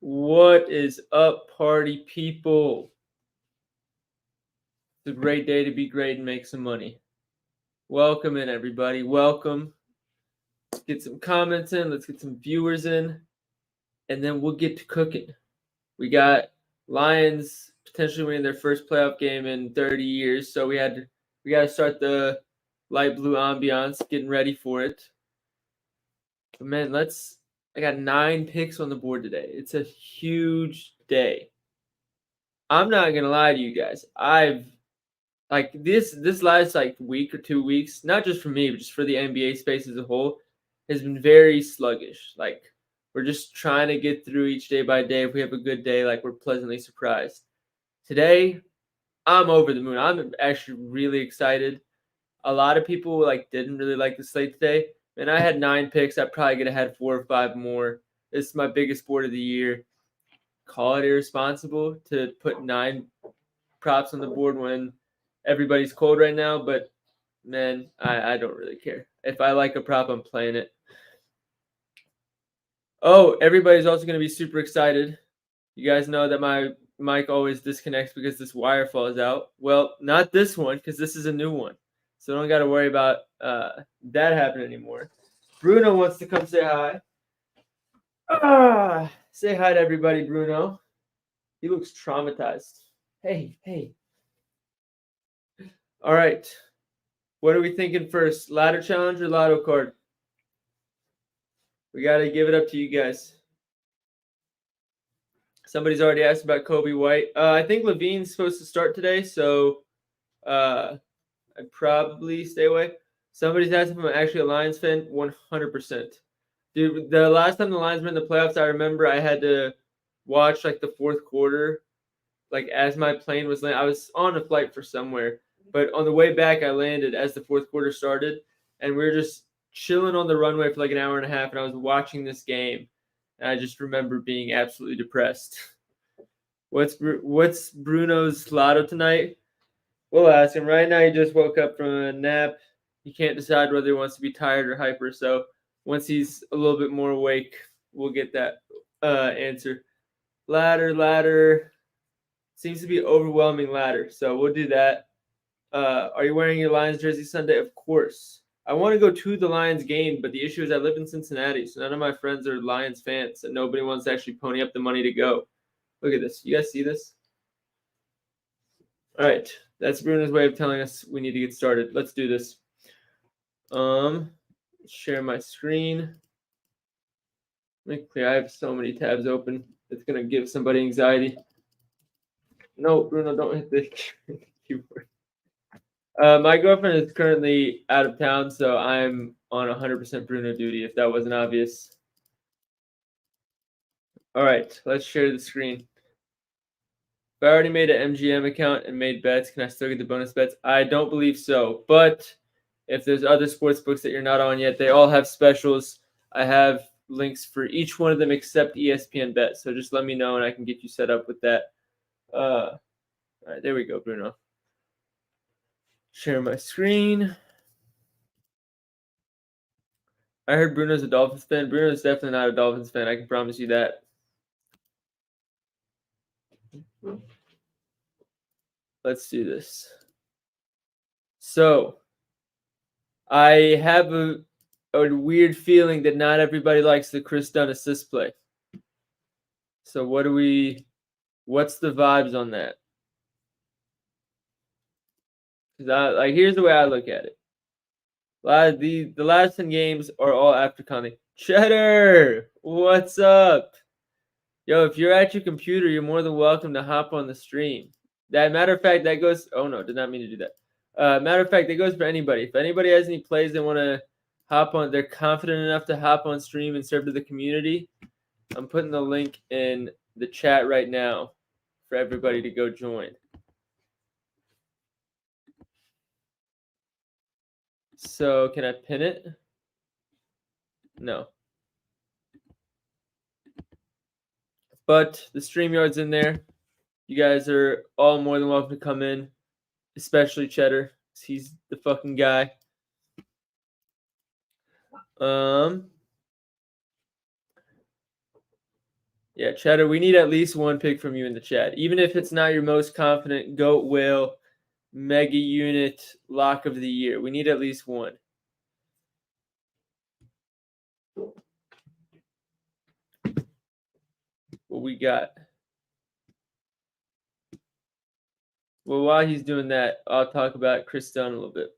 What is up, party people? It's a great day to be great and make some money. Welcome in, everybody. Welcome. Let's get some comments in. Let's get some viewers in. And then we'll get to cooking. We got Lions potentially winning their first playoff game in 30 years. So we got to start the light blue ambiance, getting ready for it. But man, I got 9 picks on the board today. It's a huge day. I'm not gonna lie to you guys. This last week or 2 weeks, not just for me, but just for the NBA space as a whole, has been very sluggish. Like, we're just trying to get through each day by day. If we have a good day, we're pleasantly surprised. Today, I'm over the moon. I'm actually really excited. A lot of people didn't really like the slate today. And I had 9 picks. I probably could have had 4 or 5 more. This is my biggest sport of the year. Call it irresponsible to put 9 props on the board when everybody's cold right now, but man, I don't really care. If I like a prop, I'm playing it. Oh, everybody's also going to be super excited. You guys know that my mic always disconnects because this wire falls out. Well, not this one, because this is a new one. So don't got to worry about that happening anymore. Bruno wants to come say hi. Say hi to everybody, Bruno. He looks traumatized. Hey. All right. What are we thinking first? Ladder challenge or lotto card? We got to give it up to you guys. Somebody's already asked about Kobe White. I think Levine's supposed to start today, so I'd probably stay away. Somebody's asked if I'm actually a Lions fan. 100%. Dude, the last time the Lions were in the playoffs, I remember I had to watch the fourth quarter, as my plane was landing. I was on a flight for somewhere, but on the way back, I landed as the fourth quarter started, and we were just chilling on the runway for an hour and a half, and I was watching this game, and I just remember being absolutely depressed. What's Bruno's Lotto tonight? We'll ask him. Right now, he just woke up from a nap. He can't decide whether he wants to be tired or hyper, so once he's a little bit more awake, we'll get that answer. Ladder. Seems to be overwhelming ladder, so we'll do that. Are you wearing your Lions jersey Sunday? Of course. I want to go to the Lions game, but the issue is I live in Cincinnati, so none of my friends are Lions fans, and nobody wants to actually pony up the money to go. Look at this. You guys see this? All right. That's Bruno's way of telling us we need to get started. Let's do this. Share my screen. Make clear. I have so many tabs open. It's going to give somebody anxiety. No, Bruno, don't hit the keyboard. My girlfriend is currently out of town, so I'm on 100% Bruno duty, if that wasn't obvious. All right, let's share the screen. If I already made an MGM account and made bets, can I still get the bonus bets? I don't believe so, but if there's other sports books that you're not on yet, they all have specials. I have links for each one of them except ESPN Bet, so just let me know and I can get you set up with that. All right, there we go, Bruno. Share my screen. I heard Bruno's a Dolphins fan. Bruno's definitely not a Dolphins fan. I can promise you that. Let's do this. So, I have a weird feeling that not everybody likes the Chris Dunn assist play. So what's the vibes on that? Because here's the way I look at it. The last 10 games are all after Conley. Cheddar, what's up? Yo, if you're at your computer, you're more than welcome to hop on the stream. Matter of fact, that goes. Oh no, did not mean to do that. Matter of fact, that goes for anybody. If anybody has any plays they want to hop on, they're confident enough to hop on stream and serve to the community. I'm putting the link in the chat right now for everybody to go join. So can I pin it? No. But the StreamYard's in there. You guys are all more than welcome to come in, especially Cheddar. He's the fucking guy. Yeah, Cheddar, we need at least one pick from you in the chat. Even if it's not your most confident GOAT whale, mega unit, lock of the year. We need at least one. What we got? Well, while he's doing that, I'll talk about Chris Dunn a little bit.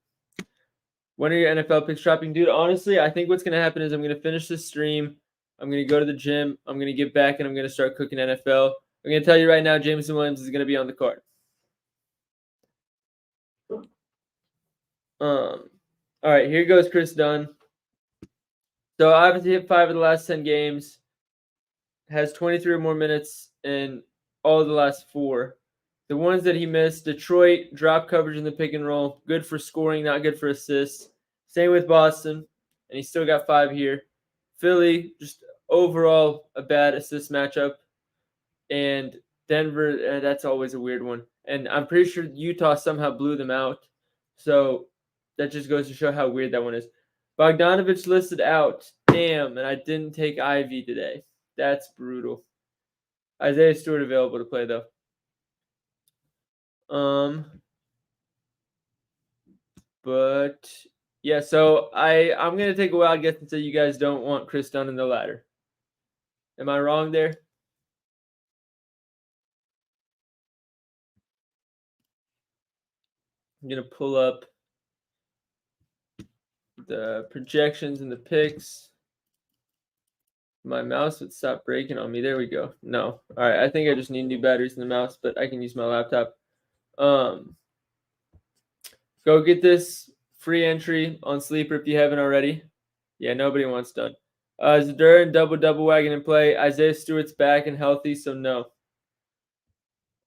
When are your NFL picks dropping? Dude, honestly, I think what's going to happen is I'm going to finish this stream. I'm going to go to the gym. I'm going to get back, and I'm going to start cooking NFL. I'm going to tell you right now, Jameson Williams is going to be on the card. All right, here goes Chris Dunn. So obviously hit 5 of the last 10 games. Has 23 or more minutes in all of the last 4. The ones that he missed, Detroit, drop coverage in the pick and roll. Good for scoring, not good for assists. Same with Boston, and he still got 5 here. Philly, just overall a bad assist matchup. And Denver, that's always a weird one. And I'm pretty sure Utah somehow blew them out. So that just goes to show how weird that one is. Bogdanovich listed out. Damn, and I didn't take Ivy today. That's brutal. Isaiah Stewart available to play, though. But yeah, so I'm gonna take a wild guess and say you guys don't want Chris Dunn in the ladder. Am I wrong there? I'm gonna pull up the projections and the picks. My mouse would stop breaking on me. There we go. No. All right. I think I just need new batteries in the mouse, but I can use my laptop. Go get this free entry on Sleeper if you haven't already. Yeah, nobody wants Dunn. Zadur and double wagon in play. Isaiah Stewart's back and healthy, so no.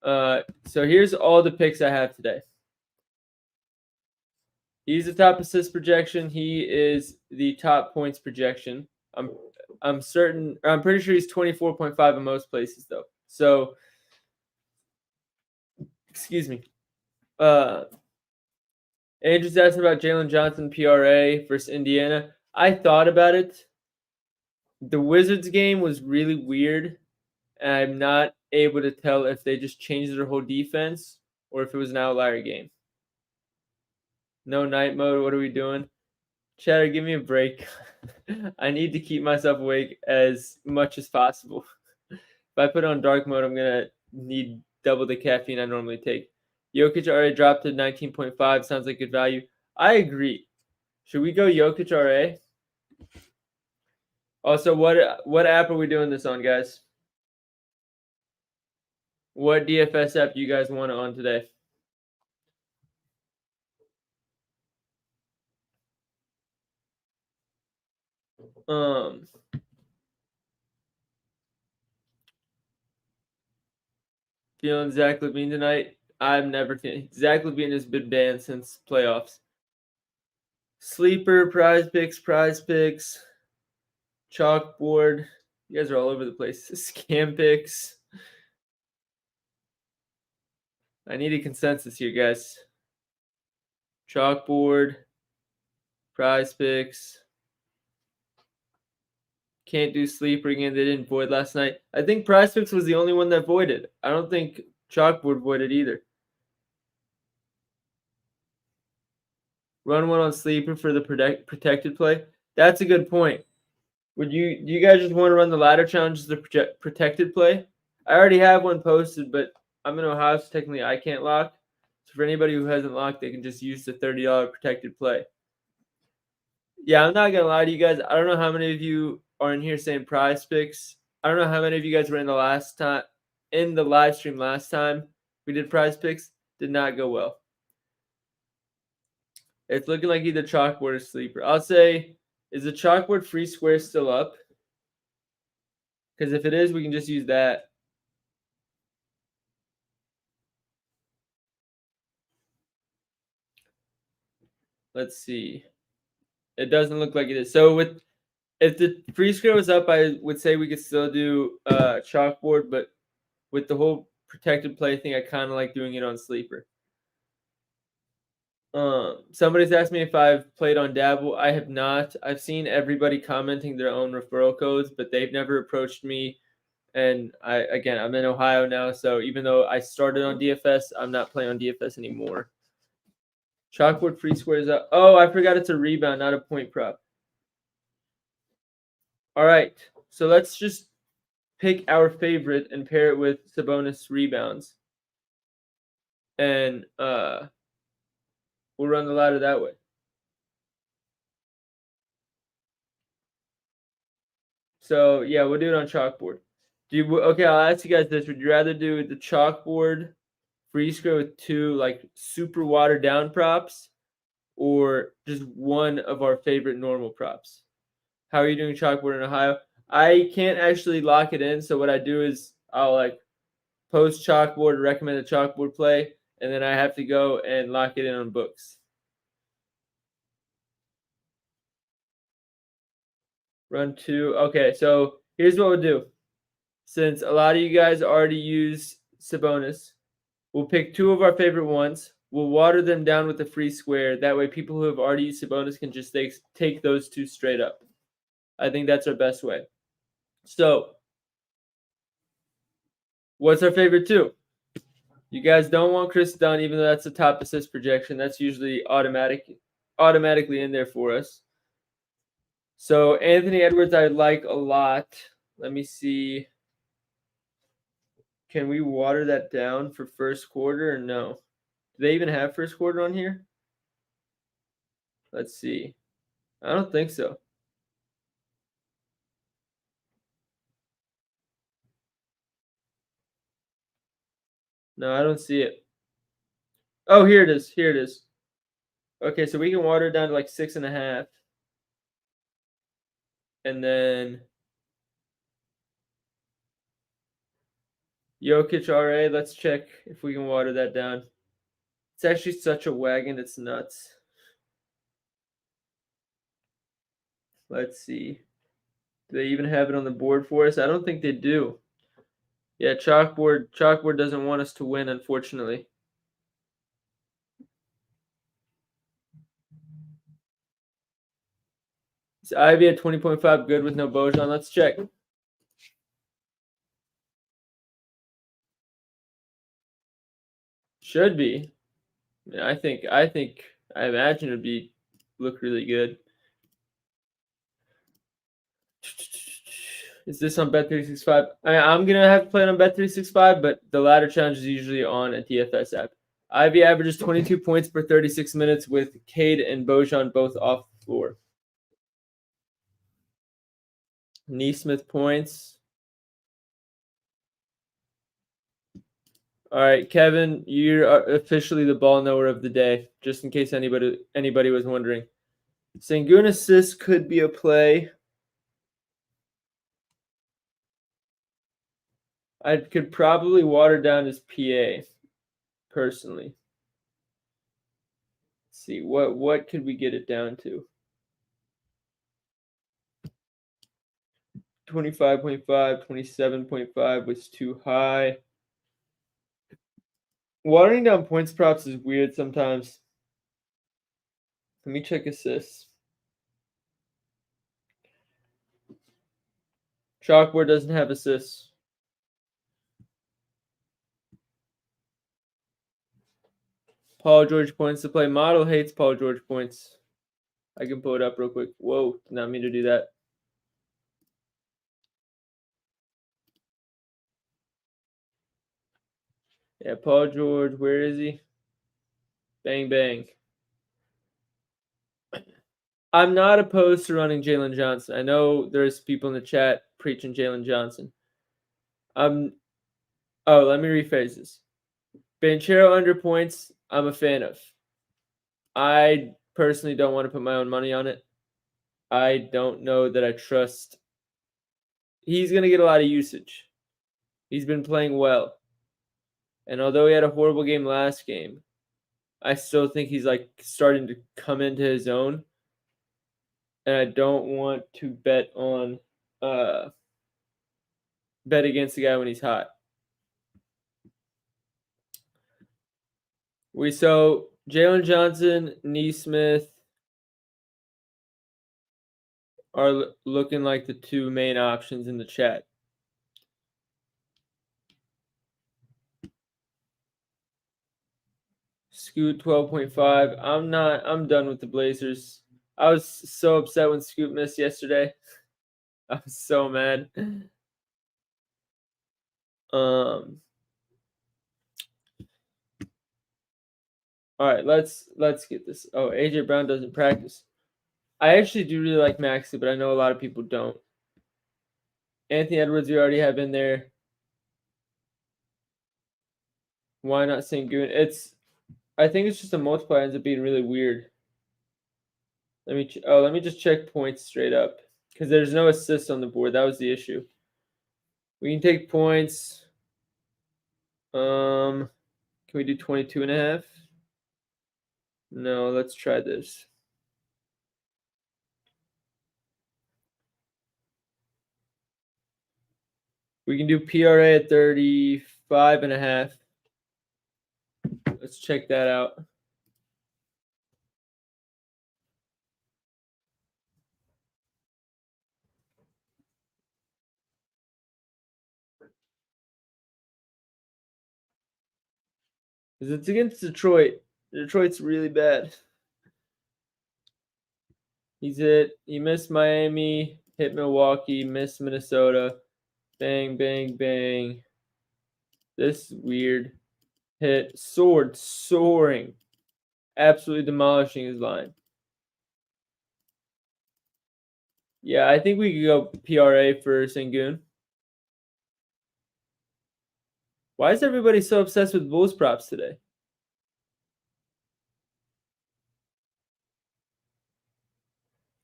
So here's all the picks I have today. He's the top assist projection. He is the top points projection. I'm pretty sure he's 24.5 in most places though. So excuse me. Andrew's asking about Jalen Johnson PRA versus Indiana. I thought about it. The Wizards game was really weird, and I'm not able to tell if they just changed their whole defense or if it was an outlier game. No night mode. What are we doing? Chatter, give me a break. I need to keep myself awake as much as possible. If I put on dark mode, I'm going to need double the caffeine I normally take. Jokic already dropped to 19.5. Sounds like good value. I agree. Should we go Jokic RA? Also, what app are we doing this on, guys? What DFS app do you guys want on today? Feeling Zach LaVine tonight? I'm never feeling. Zach LaVine has been banned since playoffs. Sleeper, prize picks, chalkboard. You guys are all over the place. Scam picks. I need a consensus here, guys. Chalkboard, prize picks. Can't do sleeper again. They didn't void last night. I think prize picks was the only one that voided. I don't think chalkboard voided either. Run one on sleeper for the protected play. That's a good point. Do you guys just want to run the ladder challenge as the protected play? I already have one posted, but I'm in Ohio, so technically I can't lock. So for anybody who hasn't locked, they can just use the $30 protected play. Yeah, I'm not gonna lie to you guys. I don't know how many of you are in here saying prize picks. I don't know how many of you guys were in the live stream last time we did prize picks. Did not go well. It's looking like either chalkboard or sleeper. I'll say, is the chalkboard free square still up? Because if it is, we can just use that. Let's see. It doesn't look like it is. So if the free square was up, I would say we could still do chalkboard, but with the whole protected play thing, I kind of like doing it on sleeper. Somebody's asked me if I've played on Dabble. I have not. I've seen everybody commenting their own referral codes, but they've never approached me And I'm in Ohio now, so even though I started on DFS, I'm not playing on DFS anymore. Chalkboard free squares up. Oh, I forgot it's a rebound, not a point prop. All right, so let's just pick our favorite and pair it with Sabonis rebounds, and we'll run the ladder that way. So yeah, we'll do it on chalkboard. Okay, I'll ask you guys this: would you rather do the chalkboard free square with two like super watered down props, or just one of our favorite normal props? How are you doing chalkboard in Ohio? I can't actually lock it in, so what I do is I'll like post chalkboard, recommend a chalkboard play, and then I have to go and lock it in on books. Run two. Okay, so here's what we'll do. Since a lot of you guys already use Sabonis, we'll pick two of our favorite ones. We'll water them down with a free square. That way, people who have already used Sabonis can just take those two straight up. I think that's our best way. So, what's our favorite two? You guys don't want Chris Dunn, even though that's a top assist projection. That's usually automatically in there for us. So Anthony Edwards, I like a lot. Let me see. Can we water that down for first quarter or no? Do they even have first quarter on here? Let's see. I don't think so. No, I don't see it. Oh, here it is. Here it is. Okay, so we can water it down to like 6.5. And then Jokic RA, let's check if we can water that down. It's actually such a wagon, it's nuts. Let's see. Do they even have it on the board for us? I don't think they do. Yeah, chalkboard doesn't want us to win, unfortunately. Is Ivy at 20.5 good with no Bojan? Let's check. Should be. I imagine it'd be look really good. Is this on Bet365? I'm gonna have to play it on Bet365, but the ladder challenge is usually on a DFS app. Ivy averages 22 points per 36 minutes with Cade and Bojan both off the floor. Neesmith points. All right, Kevin, you're officially the ball knower of the day, just in case anybody was wondering. Sengun assist could be a play. I could probably water down his PA, personally. Let's see, what could we get it down to? 25.5, 27.5 was too high. Watering down points props is weird sometimes. Let me check assists. Chalkboard doesn't have assists. Paul George points to play. Model hates Paul George points. I can pull it up real quick. Whoa, did not mean to do that. Yeah, Paul George, where is he? Bang, bang. I'm not opposed to running Jalen Johnson. I know there's people in the chat preaching Jalen Johnson. Let me rephrase this. Banchero under points, I'm a fan of. I personally don't want to put my own money on it. I don't know that I trust. He's going to get a lot of usage. He's been playing well. And although he had a horrible game last game, I still think he's like starting to come into his own. And I don't want to bet against the guy when he's hot. Jalen Johnson, Neesmith are looking like the two main options in the chat. Scoot 12.5. I'm done with the Blazers. I was so upset when Scoot missed yesterday. I was so mad. Um all right, let's get this. Oh, AJ Brown doesn't practice. I actually do really like Maxey, but I know a lot of people don't. Anthony Edwards, we already have in there. Why not Sengun? I think it's just a multiplier ends up being really weird. Let me just check points straight up because there's no assists on the board. That was the issue. We can take points. Can we do 22.5? No, let's try this. We can do PRA at 35.5. Let's check that out. Because it's against Detroit. Detroit's really bad. He missed Miami, hit Milwaukee, missed Minnesota. Bang, bang, bang. This is weird. Hit Sword soaring. Absolutely demolishing his line. Yeah, I think we could go PRA for Sengun. Why is everybody so obsessed with Bulls props today?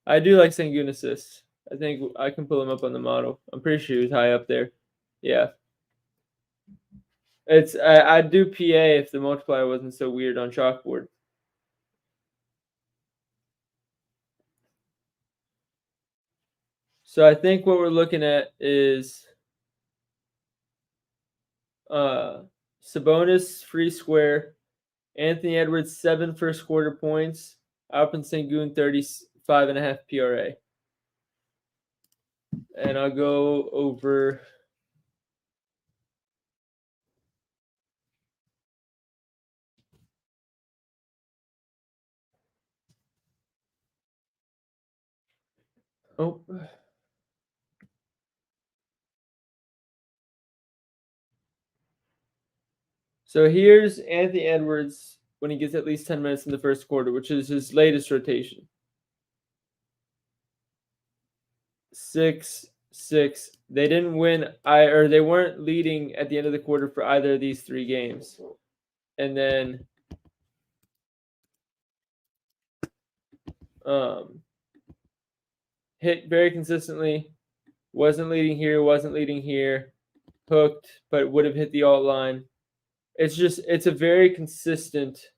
I do like Sengun assists. I think I can pull him up on the model. I'm pretty sure he was high up there. Yeah. I'd do PA if the multiplier wasn't so weird on chalkboard. So I think what we're looking at is Sabonis free square, Anthony Edwards 7 first quarter points, Alpin Sengun 35.5 PRA. And I'll go over. Oh. So here's Anthony Edwards when he gets at least 10 minutes in the first quarter, which is his latest rotation. 6-6. They didn't win, or they weren't leading at the end of the quarter for either of these three games. And then hit very consistently. Wasn't leading here, wasn't leading here. Hooked, but would have hit the alt line. It's a very consistent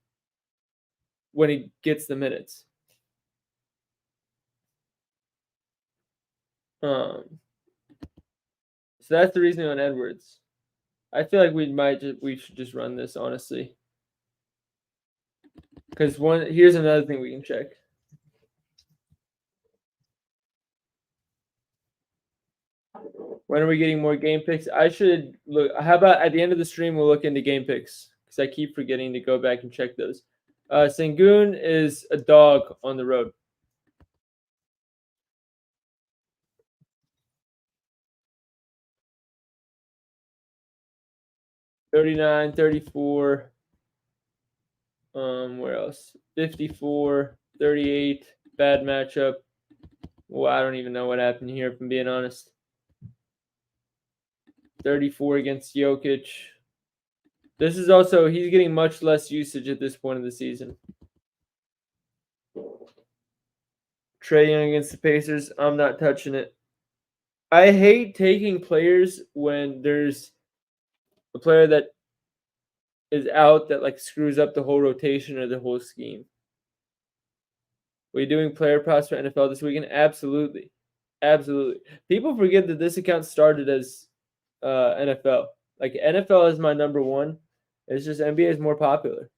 when he gets the minutes. So that's the reasoning on Edwards. I feel like we should just run this honestly. Because here's another thing we can check. When are we getting more game picks? I should look. How about at the end of the stream we'll look into game picks because I keep forgetting to go back and check those. Sengun is a dog on the road. 39, 34. Where else? 54, 38. Bad matchup. Well, I don't even know what happened here, if I'm being honest. 34 against Jokic. This is also, he's getting much less usage at this point of the season. Trae Young against the Pacers. I'm not touching it. I hate taking players when there's a player that is out that like screws up the whole rotation or the whole scheme. Are you doing player props for NFL this weekend? Absolutely. Absolutely. People forget that this account started as NFL. Like NFL is my number one. It's just NBA is more popular.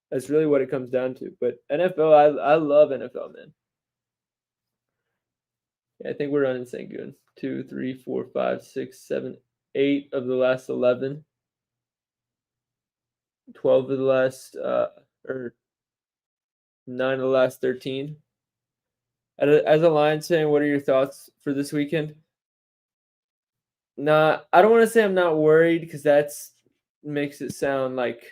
That's really what it comes down to. But NFL, I love NFL, man. Yeah, I think we're running Sengun. 2, 3, 4, 5, 6, 7, 8 of the last 11. 12 of the last or 9 of the last 13. As a Lions fan, what are your thoughts for this weekend? Nah, I don't want to say I'm not worried because that's makes it sound like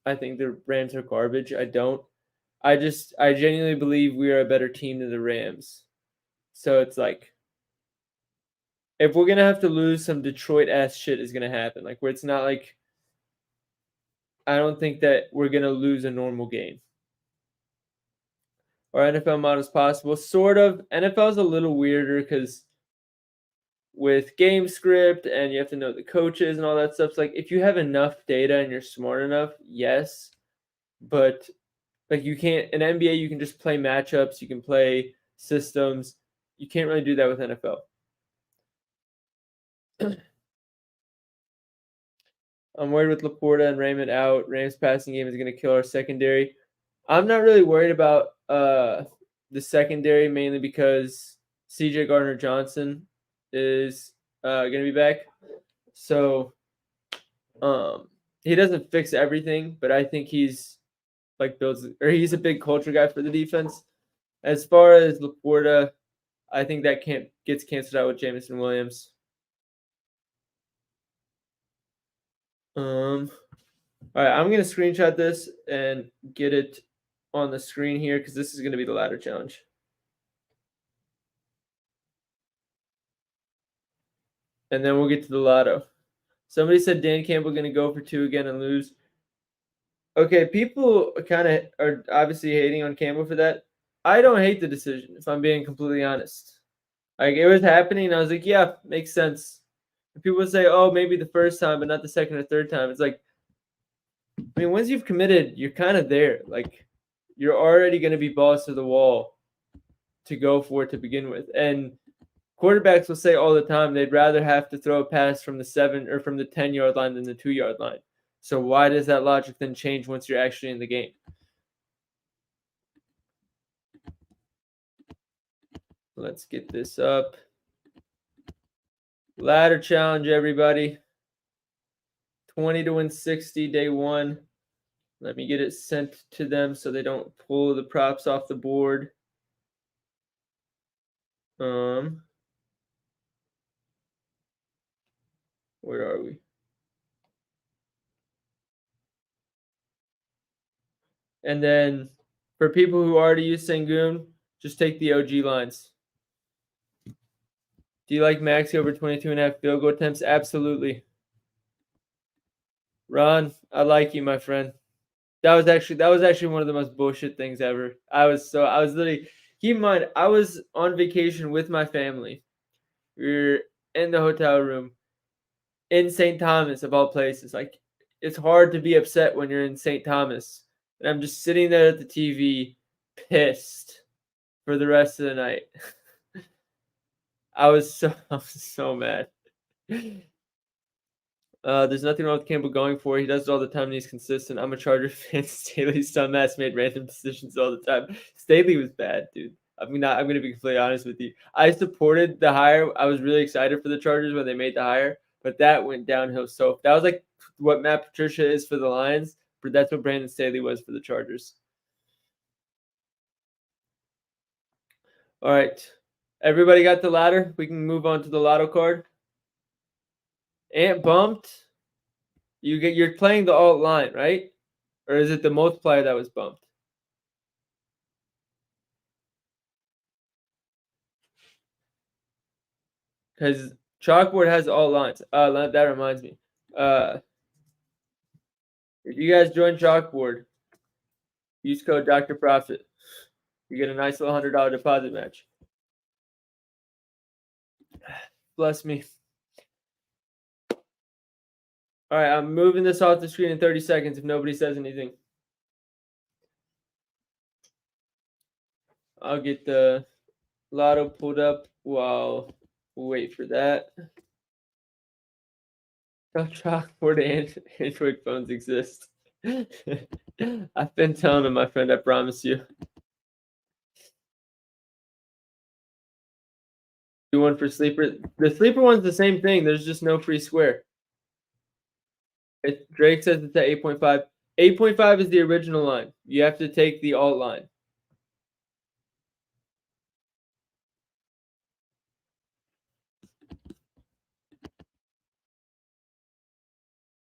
I think the Rams are garbage. I don't. I genuinely believe we are a better team than the Rams. So it's like if we're gonna have to lose, some Detroit ass shit is gonna happen. Like where it's not like I don't think that we're gonna lose a normal game. Or NFL model is possible. Sort of. NFL is a little weirder because with game script and you have to know the coaches and all that stuff. It's like if you have enough data and you're smart enough, yes. But like you can't in NBA you can just play matchups, you can play systems. You can't really do that with NFL. I'm worried with Laporta and Raymond out. Rams passing game is going to kill our secondary. I'm not really worried about the secondary mainly because CJ Gardner Johnson is going to be back. So he doesn't fix everything, but I think he's he's a big culture guy for the defense. As far as Laporta, I think that gets canceled out with Jameson Williams. All right, I'm gonna screenshot this and get it on the screen here because this is gonna be the ladder challenge. And then we'll get to the lotto. Somebody said Dan Campbell gonna go for 2 again and lose. Okay, people kind of are obviously hating on Campbell for that. I don't hate the decision, if I'm being completely honest. Like it was happening, and I was like, yeah, makes sense. And people say, oh, maybe the first time, but not the second or third time. It's like, I mean, once you've committed, you're kind of there. Like you're already going to be balls to the wall to go for it to begin with. And quarterbacks will say all the time they'd rather have to throw a pass from the 7 or from the 10-yard line than the 2-yard line. So why does that logic then change once you're actually in the game? Let's get this up. Ladder challenge, everybody. 20 to win 60, day 1. Let me get it sent to them so they don't pull the props off the board. Where are we? And then for people who already use Sangoon, just take the OG lines. Do you like Maxi over 22.5 field goal attempts? Absolutely. Ron, I like you, my friend. That was actually one of the most bullshit things ever. I was literally keep in mind, I was on vacation with my family. We were in the hotel room in St. Thomas of all places. Like it's hard to be upset when you're in St. Thomas. And I'm just sitting there at the TV, pissed for the rest of the night. I was so mad. There's nothing wrong with Campbell going for it. He does it all the time and he's consistent. I'm a Charger fan. Staley's dumbass made random decisions all the time. Staley was bad, dude. I'm going to be completely honest with you. I supported the hire. I was really excited for the Chargers when they made the hire, but that went downhill. So that was like what Matt Patricia is for the Lions, but that's what Brandon Staley was for the Chargers. All right. Everybody got the ladder? We can move on to the lotto card. Ant bumped. You're playing the alt line, right? Or is it the multiplier that was bumped? Because chalkboard has alt lines. That reminds me. If you guys join chalkboard, use code Dr. Profit. You get a nice little $100 deposit match. Bless me. All right, I'm moving this off the screen in 30 seconds if nobody says anything. I'll get the lotto pulled up while we wait for that. Chalkboard and Android phones exist. I've been telling them, my friend, I promise you. Do one for sleeper. The sleeper one's the same thing. There's just no free square. Drake says it's at 8.5. 8.5 is the original line. You have to take the alt line.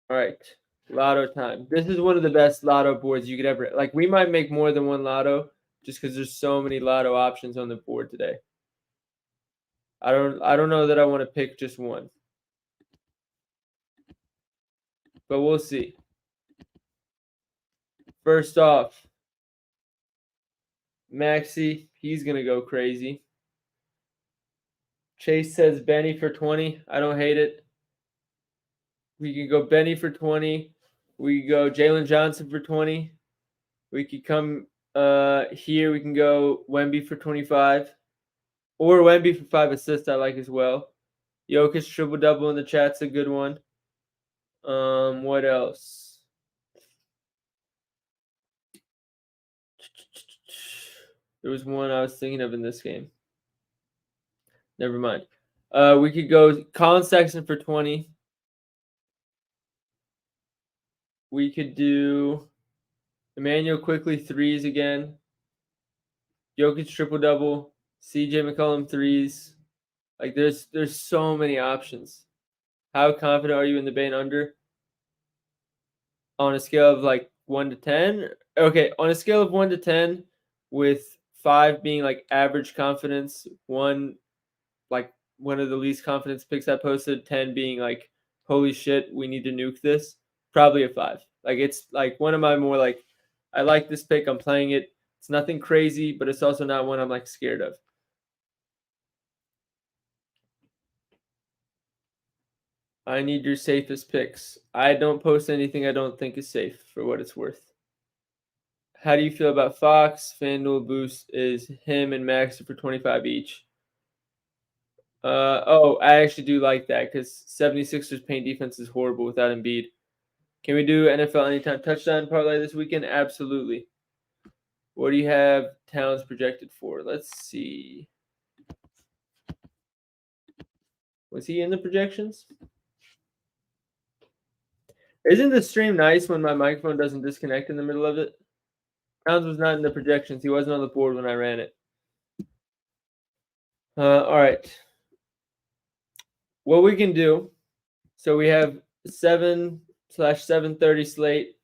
All right. Lotto time. This is one of the best lotto boards you could ever like. We might make more than one lotto just because there's so many lotto options on the board today. I don't know that I want to pick just one. But we'll see. First off, Maxi, he's gonna go crazy. Chase says Benny for 20. I don't hate it. We could go Benny for 20. We could go Jalen Johnson for 20. We could come here. We can go Wemby for 25. Or Wemby for 5 assists, I like as well. Jokic triple double in the chat's a good one. What else? There was one I was thinking of in this game. Never mind. We could go Colin Sexton for 20. We could do Emmanuel Quickly threes again. Jokic triple double. CJ McCollum threes. Like there's so many options. How confident are you in the Bane under? On a scale of like 1 to 10? Okay, on a scale of 1 to 10, with 5 being like average confidence, 1 like one of the least confidence picks I posted, 10 being like holy shit, we need to nuke this. Probably a 5. Like it's like one of my more like I like this pick, I'm playing it. It's nothing crazy, but it's also not one I'm like scared of. I need your safest picks. I don't post anything I don't think is safe for what it's worth. How do you feel about Fox? FanDuel boost is him and Max for 25 each. I actually do like that because 76ers paint defense is horrible without Embiid. Can we do NFL anytime touchdown parlay this weekend? Absolutely. What do you have Towns projected for? Let's see. Was he in the projections? Isn't the stream nice when my microphone doesn't disconnect in the middle of it? Towns was not in the projections. He wasn't on the board when I ran it. All right. What we can do. So we have 7/7:30 slate,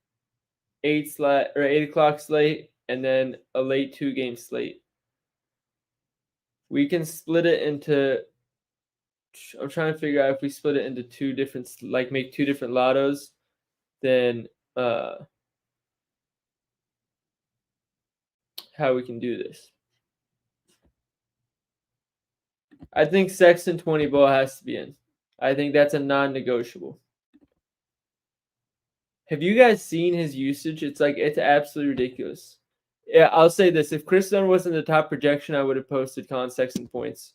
8 o'clock slate, and then a late 2-game slate. We can split it into. I'm trying to figure out if we split it into 2 different, like make 2 different lottos, then how we can do this. I think Sexton 20 ball has to be in. I think that's a non-negotiable. Have you guys seen his usage? It's absolutely ridiculous. Yeah, I'll say this. If Chris Dunn wasn't the top projection, I would have posted Colin Sexton points.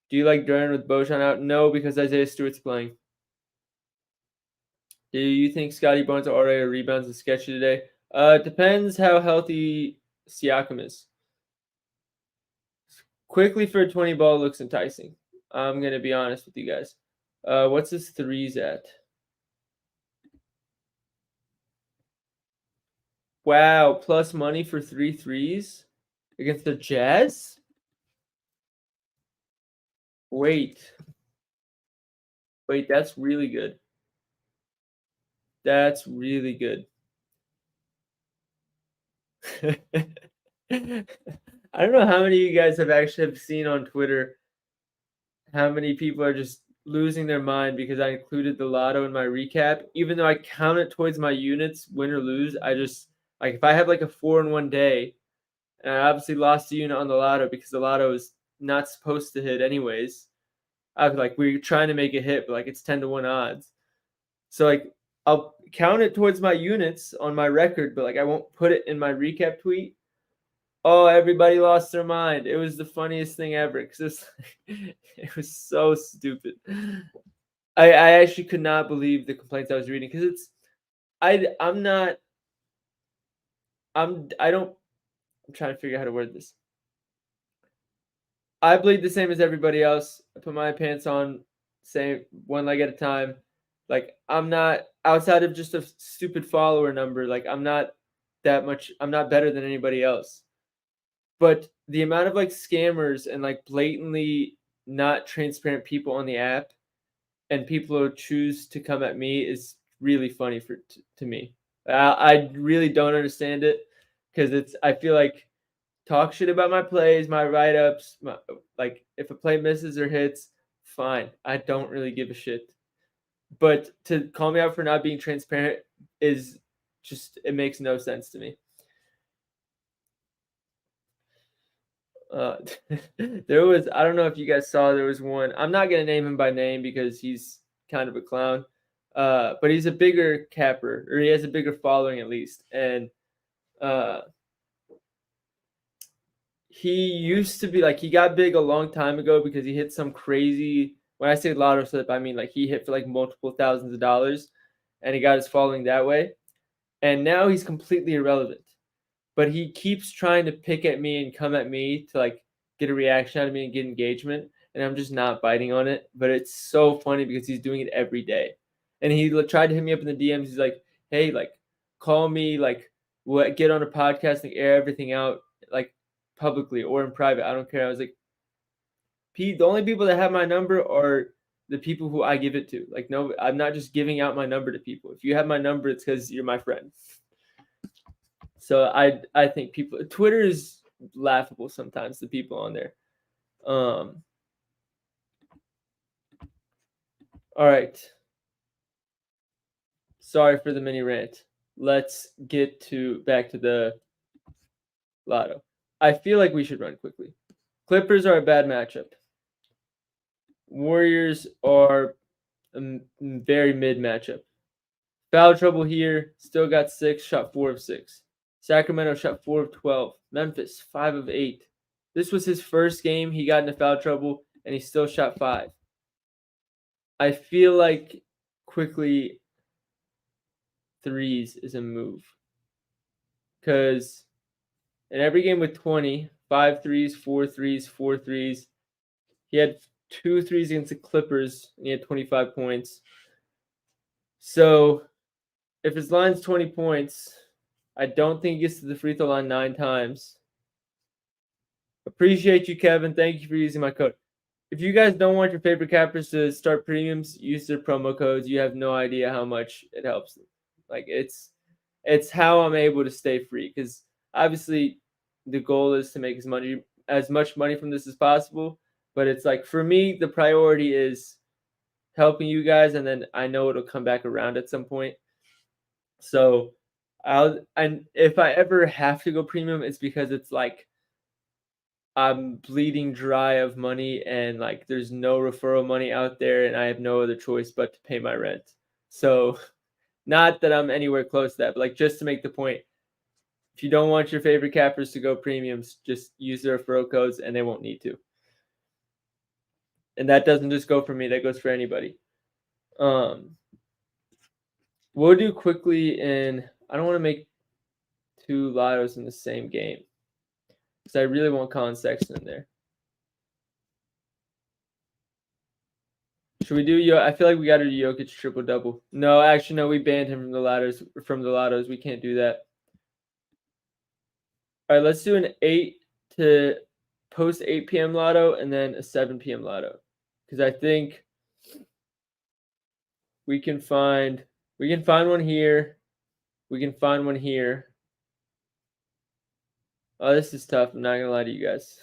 Do you like Duran with Bojan out? No, because Isaiah Stewart's playing. Do you think Scotty Barnes already rebounds is sketchy today? It depends how healthy Siakam is. Quickly for a 20 ball looks enticing. I'm going to be honest with you guys. What's his threes at? Wow, plus money for 3 threes against the Jazz? Wait, that's really good. That's really good. I don't know how many of you guys have actually seen on Twitter how many people are just losing their mind because I included the lotto in my recap. Even though I count it towards my units, win or lose, I just like if I have like a 4 in one day, and I obviously lost a unit on the lotto because the lotto is not supposed to hit anyways. I was like, we're trying to make it hit, but like it's 10-1 odds. So like I'll count it towards my units on my record, but like I won't put it in my recap tweet. Oh, everybody lost their mind. It was the funniest thing ever because it was so stupid. I actually could not believe the complaints I was reading because I'm trying to figure out how to word this. I bleed the same as everybody else. I put my pants on, same one leg at a time. Like, I'm not outside of just a stupid follower number, like, I'm not better than anybody else. But the amount of, like, scammers and, like, blatantly not transparent people on the app and people who choose to come at me is really funny to me. I really don't understand it because I feel like talk shit about my plays, my write-ups, like, if a play misses or hits, fine. I don't really give a shit. But to call me out for not being transparent is just it makes no sense to me. Uh, I don't know if you guys saw, there was one. I'm not gonna name him by name because he's kind of a clown. But he's a bigger capper, or he has a bigger following at least. And uh, he used to be like he got big a long time ago because he hit some crazy. When I say lotto slip, I mean like he hit for like multiple thousands of dollars, and he got his following that way. And now he's completely irrelevant. But he keeps trying to pick at me and come at me to like get a reaction out of me and get engagement, and I'm just not biting on it. But it's so funny because he's doing it every day, and he tried to hit me up in the DMs. He's like, "Hey, like, call me, like, what? Get on a podcast and air everything out, like, publicly or in private. I don't care." I was like, "Pete, the only people that have my number are the people who I give it to. Like, no, I'm not just giving out my number to people. If you have my number, it's because you're my friend." So I think people Twitter is laughable sometimes, the people on there. Um all right. Sorry for the mini rant. Let's get to back to the lotto. I feel like we should run quickly. Clippers are a bad matchup. Warriors are a very mid matchup. Foul trouble here. Still got 6, shot 4 of 6. Sacramento shot 4 of 12. Memphis 5 of 8. This was his first game. He got into foul trouble and he still shot 5. I feel like quickly threes is a move because in every game with 20, 5 threes, 4 threes, 4 threes, he had 2 threes against the Clippers and he had 25 points. So if his line's 20 points, I don't think he gets to the free throw line 9 times. Appreciate you, Kevin. Thank you for using my code. If you guys don't want your favorite cappers to start premiums, use their promo codes. You have no idea how much it helps them. Like it's how I'm able to stay free because obviously the goal is to make as much money from this as possible. But it's like for me, the priority is helping you guys, and then I know it'll come back around at some point. So and if I ever have to go premium, it's because it's like I'm bleeding dry of money and like there's no referral money out there and I have no other choice but to pay my rent. So not that I'm anywhere close to that, but like just to make the point, if you don't want your favorite cappers to go premiums, just use their referral codes and they won't need to. And that doesn't just go for me, that goes for anybody. We'll do quickly I don't want to make 2 lottos in the same game because I really want Colin Sexton in there. Should we do I feel like we got to do Jokic triple double. No, actually, no. We banned him from the ladders. From the lottos, we can't do that. All right, let's do an 8 to post 8 p.m. lotto and then a 7 p.m. lotto, because I think we can find one here. We can find one here. Oh, this is tough. I'm not gonna lie to you guys.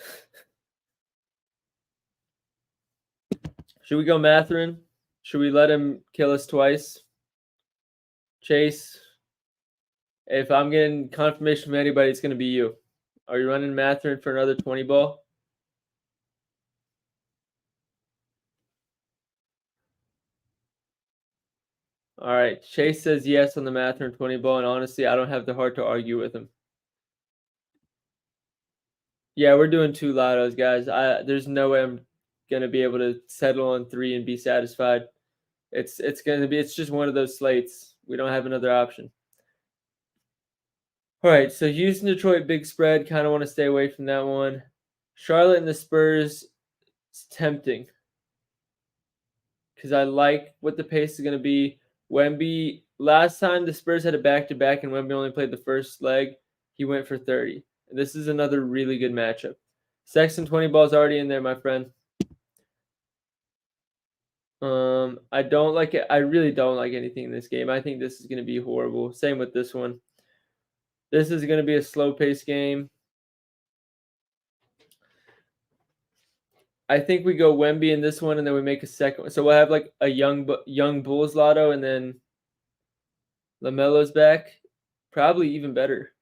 Should we go Matherin? Should we let him kill us twice? Chase, if I'm getting confirmation from anybody, it's going to be you. Are you running Matherin for another 20 ball? All right. Chase says yes on the Matherin 20 ball, and honestly, I don't have the heart to argue with him. Yeah, we're doing 2 lottos, guys. There's no way I'm going to be able to settle on 3 and be satisfied. It's just one of those slates. We don't have another option. All right, so Houston, Detroit, big spread. Kind of want to stay away from that one. Charlotte and the Spurs, it's tempting. because I like what the pace is going to be. Wemby, last time the Spurs had a back-to-back and Wemby only played the first leg, he went for 30. This is another really good matchup. Sexton 20 balls already in there, my friend. I don't like it. I really don't like anything in this game. I think this is going to be horrible. Same with this one. This is going to be a slow-paced game. I think we go Wemby in this one, and then we make a second one. So we'll have like a young Bulls Lotto, and then LaMelo's back. Probably even better.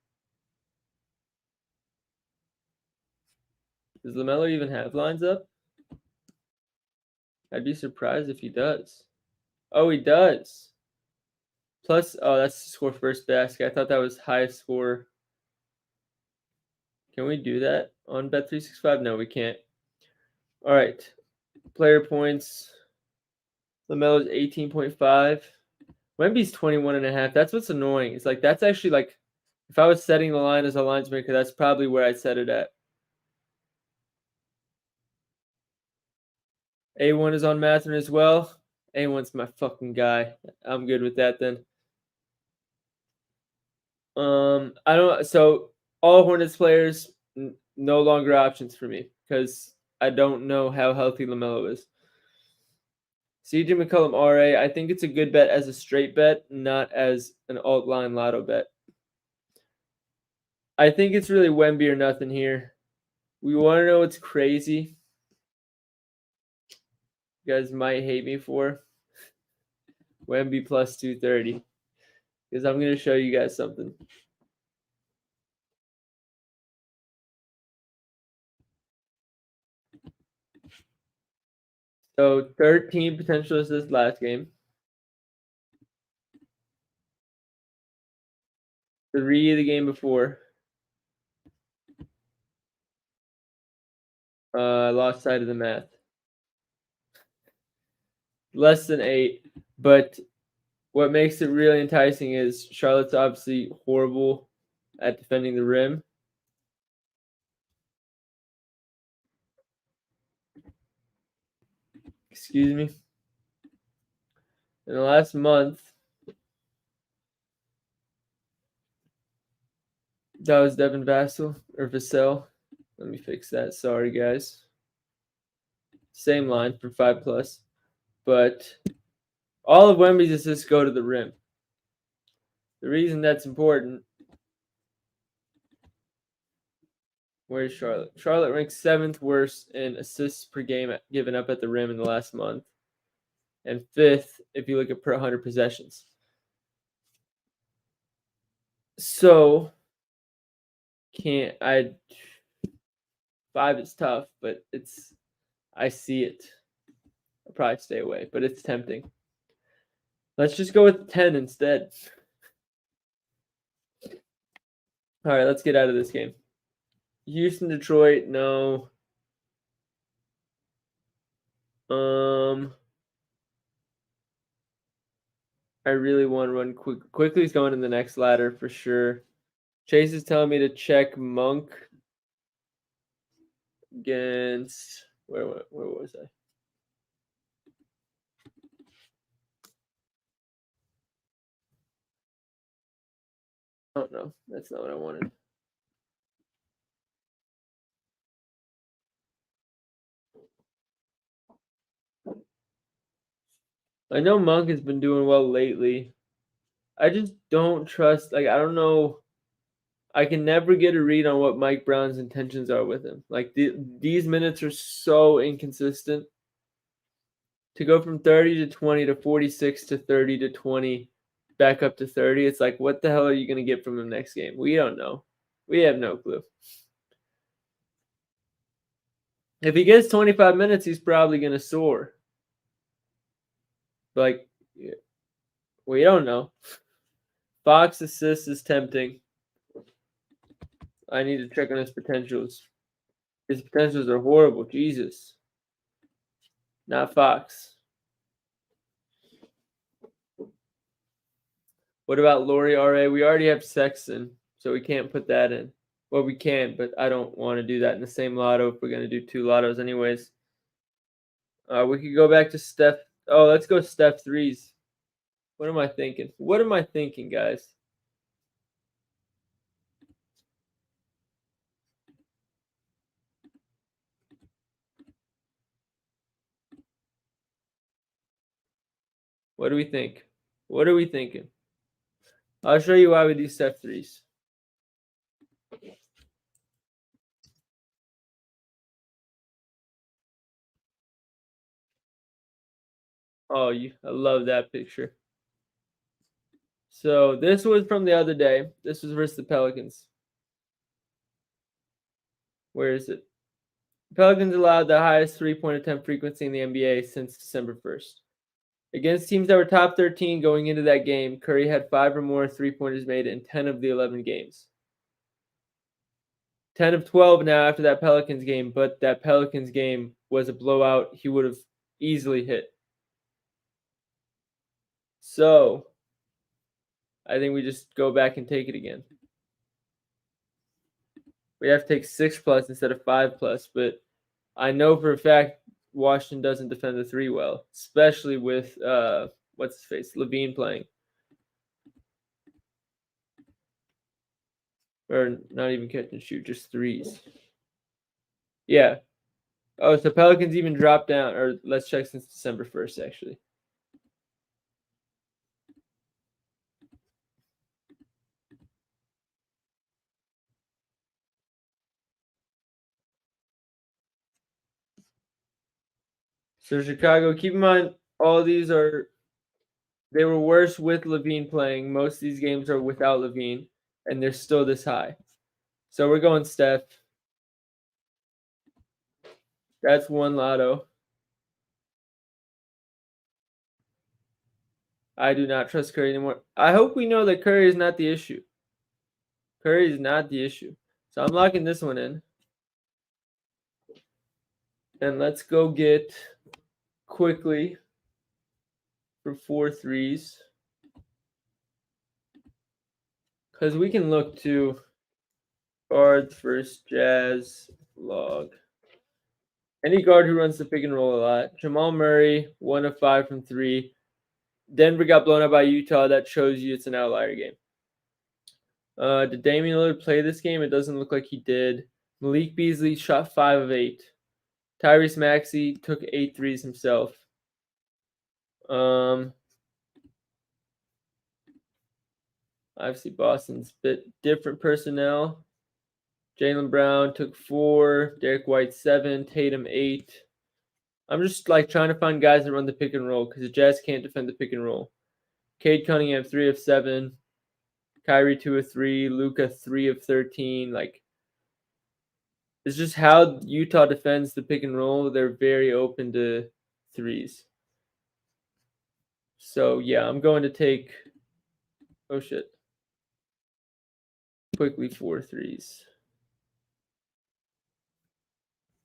Does LaMelo even have lines up? I'd be surprised if he does. Oh, he does. Plus, oh, that's score first basket. I thought that was highest score. Can we do that on Bet365? No, we can't. All right. Player points. LaMelo's 18.5. Wemby's 21.5. That's what's annoying. It's like that's actually like if I was setting the line as a lines maker, that's probably where I'd set it at. A1 is on Mathurin as well. A1's my fucking guy. I'm good with that then. I don't. So all Hornets players no longer options for me because I don't know how healthy LaMelo is. CJ McCollum RA. I think it's a good bet as a straight bet, not as an alt line lotto bet. I think it's really Wemby or nothing here. We want to know what's crazy. You guys might hate me for Wemby plus 230 because I'm going to show you guys something. So 13 potential assists last game. 3 the game before. I lost sight of the math. Less than 8. But what makes it really enticing is Charlotte's obviously horrible at defending the rim. Excuse me. In the last month, that was Devin Vassell or Vassell. Let me fix that. Sorry, guys. Same line for 5+. But all of Wemby's assists go to the rim. The reason that's important. Where's Charlotte? Charlotte ranks 7th worst in assists per game given up at the rim in the last month. And 5th if you look at per 100 possessions. So, 5 is tough, but I see it. I'll probably stay away, but it's tempting. Let's just go with 10 instead. All right, let's get out of this game. Houston, Detroit, no. I really want to run quickly. He's going in the next ladder for sure. Chase is telling me to check Monk against where was I? Oh no, that's not what I wanted. I know Monk has been doing well lately. I just don't trust. Like I don't know. I can never get a read on what Mike Brown's intentions are with him. Like these minutes are so inconsistent. To go from 30 to 20 to 46 to 30 to 20 back up to 30, it's like, what the hell are you going to get from him next game? We don't know. We have no clue. If he gets 25 minutes, he's probably going to soar. Like, we don't know. Fox assist is tempting. I need to check on his potentials. His potentials are horrible. Jesus. Not Fox. What about Laurie RA? We already have Sexton, so we can't put that in. Well, we can, but I don't want to do that in the same lotto if we're going to do 2 lottos anyways. We could go back to Steph Oh, let's go Steph threes. What am I thinking? What am I thinking, guys? What do we think? What are we thinking? I'll show you why we do Steph threes. Oh, I love that picture. So this was from the other day. This was versus the Pelicans. Where is it? Pelicans allowed the highest three-point attempt frequency in the NBA since December 1st. Against teams that were top 13 going into that game, Curry had 5 or more three-pointers made in 10 of the 11 games. 10 of 12 now after that Pelicans game, but that Pelicans game was a blowout. He would have easily hit. So I think we just go back and take it again. We have to take 6+ instead of 5+, but I know for a fact Washington doesn't defend the three well, especially with what's his face, Levine playing. Or not even catch and shoot, just threes. Yeah. Oh, so Pelicans even dropped down, or let's check since December 1st, actually. So Chicago, keep in mind, all these they were worse with Levine playing. Most of these games are without Levine, and they're still this high. So we're going Steph. That's one Lotto. I do not trust Curry anymore. I hope we know that Curry is not the issue. Curry is not the issue. So I'm locking this one in. And let's go get quickly for 4 threes. Because we can look to guards versus Jazz log. Any guard who runs the pick and roll a lot. Jamal Murray, 1 of 5 from 3. Denver got blown out by Utah. That shows you it's an outlier game. Did Damian Lillard play this game? It doesn't look like he did. Malik Beasley shot 5 of 8. Tyrese Maxey took 8 threes himself. Obviously, Boston's a bit different personnel. Jaylen Brown took 4. Derek White 7. Tatum 8. I'm just like trying to find guys that run the pick and roll because the Jazz can't defend the pick and roll. Cade Cunningham 3 of 7. Kyrie 2 of 3. Luka 3 of 13. Like, it's just how Utah defends the pick and roll. They're very open to threes. So yeah, I'm going to take. Oh shit. Quickly 4 threes.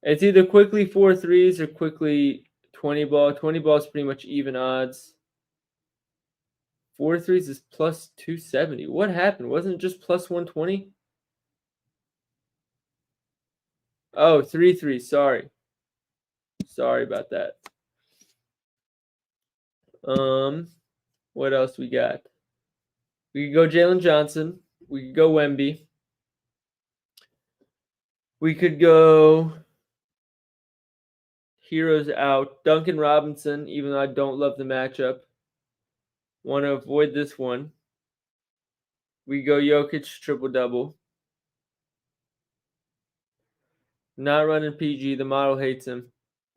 It's either quickly 4 threes or quickly 20 ball. 20 ball is pretty much even odds. 4 threes is plus 270. What happened? Wasn't it just plus 120? Oh, 3 threes. Sorry. Sorry about that. What else we got? We could go Jalen Johnson. We could go Wemby. We could go Heroes out. Duncan Robinson, even though I don't love the matchup. Want to avoid this one. We go Jokic triple-double. Not running PG. The model hates him.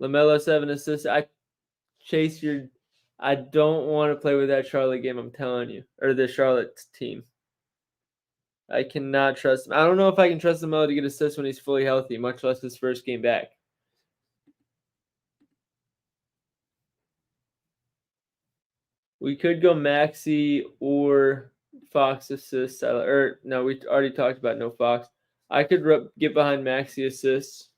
LaMelo 7 assists. I don't want to play with that Charlotte game, I'm telling you. Or the Charlotte team. I cannot trust him. I don't know if I can trust LaMelo to get assists when he's fully healthy, much less his first game back. We could go Maxey or Fox assists. Or no, we already talked about no Fox. I could get behind Maxey assists.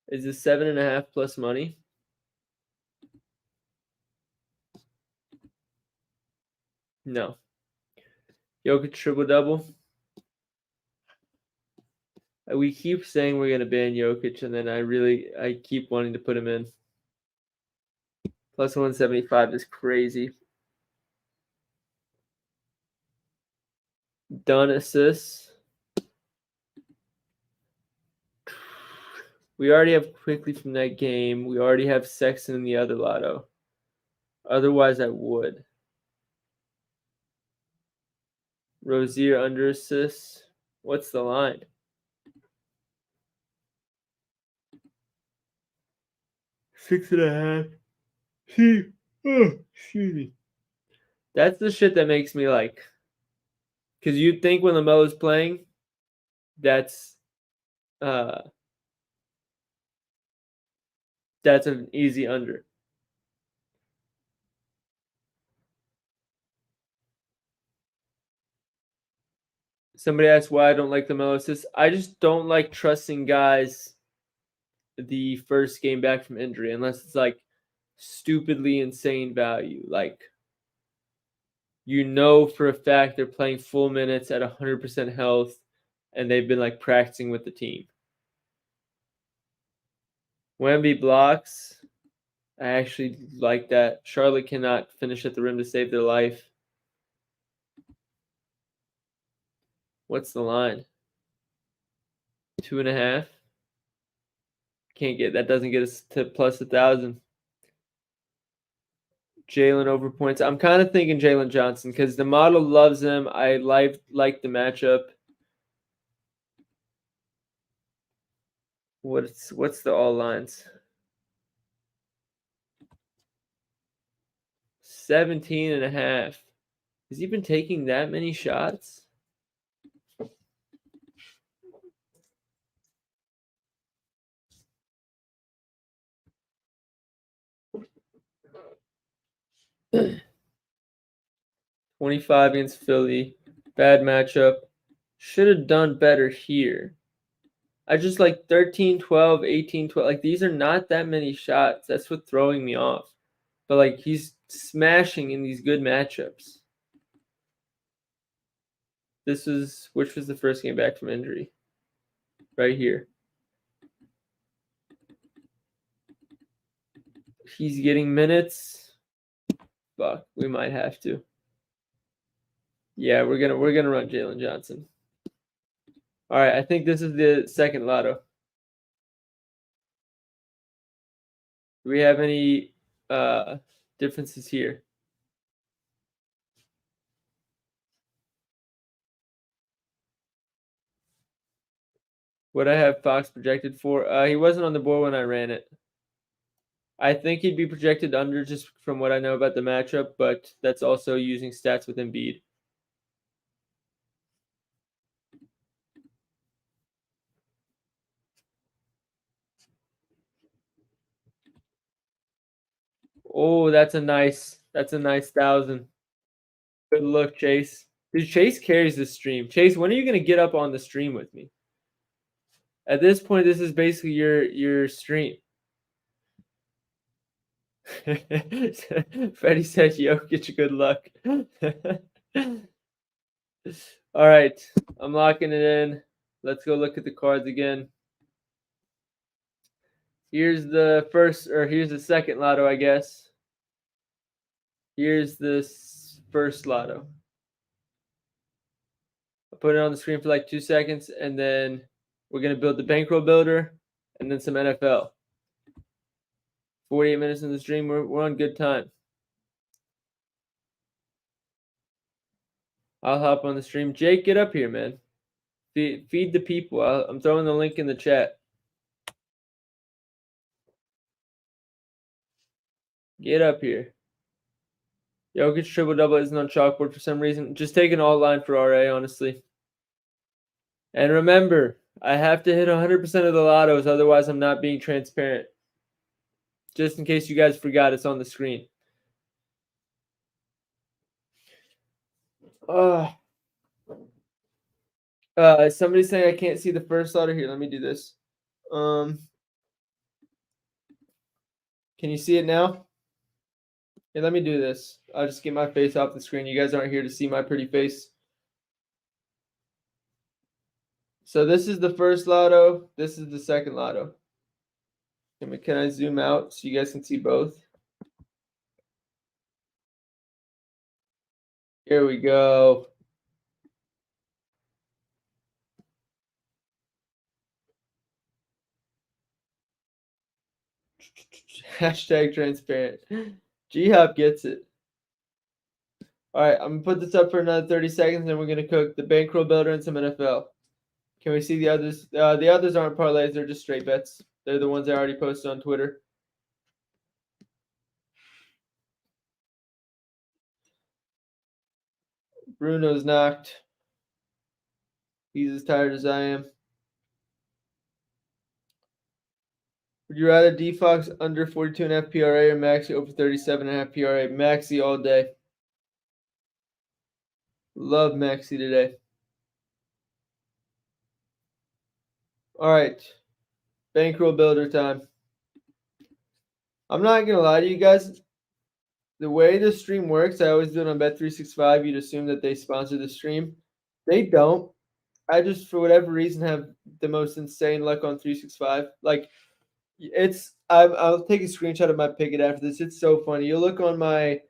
Is this 7.5 plus money? No. Jokic triple-double. We keep saying we're going to ban Jokic, and then I keep wanting to put him in. Plus 175 is crazy. Done assists. We already have Quickly from that game. We already have Sexton in the other lotto. Otherwise, I would. Rozier under assists. What's the line? 6.5. Excuse me. That's the shit that makes me like. Because you'd think when LaMelo's playing, that's an easy under. Somebody asked why I don't like LaMelo assists. I just don't like trusting guys the first game back from injury unless it's like stupidly insane value. Like, you know for a fact they're playing full minutes at 100% health and they've been like practicing with the team. Wemby blocks. I actually like that. Charlotte cannot finish at the rim to save their life. What's the line? 2.5. Can't get that. Doesn't get us to plus 1,000. Jalen over points. I'm kind of thinking Jalen Johnson because the model loves him. I like the matchup. What's the all lines? 17.5. Has he been taking that many shots? $25 against Philly. Bad matchup. Should have done better here. I just like 13, 12, 18, 12. Like, these are not that many shots. That's what's throwing me off. But, like, he's smashing in these good matchups. Which was the first game back from injury? Right here. He's getting minutes. Fuck, we might have to. Yeah, we're gonna run Jalen Johnson. All right, I think this is the second lotto. Do we have any differences here? What I have Fox projected for? He wasn't on the board when I ran it. I think he'd be projected under just from what I know about the matchup, but that's also using stats with Embiid. Oh, that's a nice 1,000. Good look, Chase. Dude, Chase carries this stream. Chase, when are you gonna get up on the stream with me? At this point, this is basically your stream. Freddie said, "Jokic, good luck." All right, I'm locking it in. Let's go look at the cards again. Here's the second lotto, I guess. Here's the first lotto. I'll put it on the screen for like 2 seconds, and then we're gonna build the bankroll builder, and then some NFL. 48 minutes in the stream. We're on good time. I'll hop on the stream. Jake, get up here, man. Feed the people. I'm throwing the link in the chat. Get up here. Jokic triple-double isn't on chalkboard for some reason. Just take an alt line for RA, honestly. And remember, I have to hit 100% of the lottos, otherwise I'm not being transparent. Just in case you guys forgot, it's on the screen. Somebody's saying I can't see the first lotto here. Let me do this. Can you see it now? Here, let me do this. I'll just get my face off the screen. You guys aren't here to see my pretty face. So this is the first lotto. This is the second lotto. Can I zoom out so you guys can see both? Here we go. Hashtag transparent. G-Hop gets it. All right, I'm gonna put this up for another 30 seconds, and then we're gonna cook the bankroll builder and some NFL. Can we see the others? The others aren't parlays; they're just straight bets. They're the ones I already posted on Twitter. Bruno's knocked. He's as tired as I am. Would you rather D Fox under 42.5 PRA or Maxi over 37.5 PRA? Maxi all day. Love Maxi today. All right, bankroll builder time. I'm not gonna lie to you guys. The way the stream works, I always do it on Bet365. You'd assume that they sponsor the stream. They don't. I just, for whatever reason, have the most insane luck on 365. Like, I'll take a screenshot of my picket after this. It's so funny. You look on my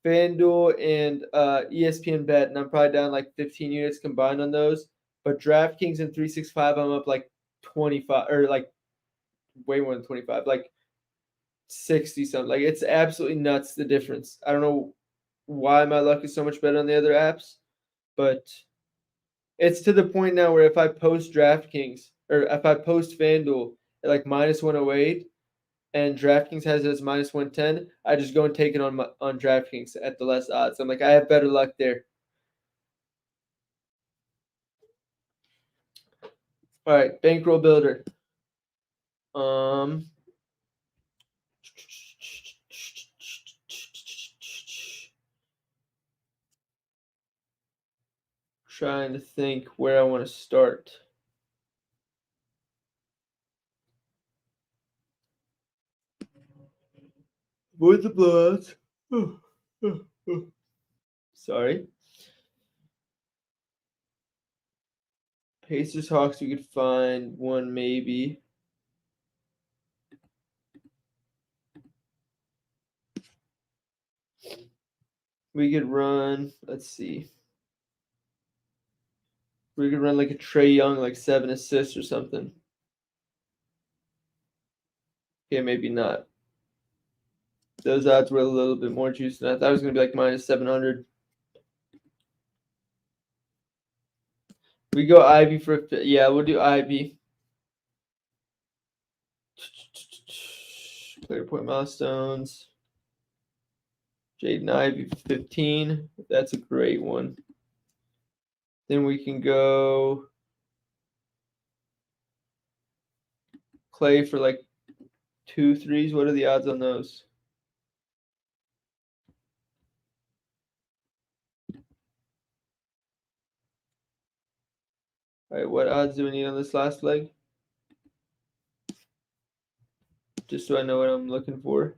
FanDuel and ESPN bet, and I'm probably down like 15 units combined on those. But DraftKings and 365, I'm up like 25 or like way more than 25, like 60 something. Like, it's absolutely nuts the difference. I don't know why my luck is so much better on the other apps, but it's to the point now where if I post DraftKings or if I post FanDuel at like minus 108 and DraftKings has it as minus 110, I just go and take it on DraftKings at the less odds. I'm like, I have better luck there. All right, bankroll builder. Trying to think where I want to start. Avoid the blowouts. Sorry. Pacers Hawks, we could find one maybe. We could run, let's see. We could run like a Trae Young, like 7 assists or something. Okay, maybe not. Those odds were a little bit more juicy than I thought. It was going to be like minus 700. We go Ivy for yeah, we'll do Ivy. Player point milestones. Jaden Ivy 15. That's a great one. Then we can go Clay for like 2 threes. What are the odds on those? All right, what odds do we need on this last leg? Just so I know what I'm looking for.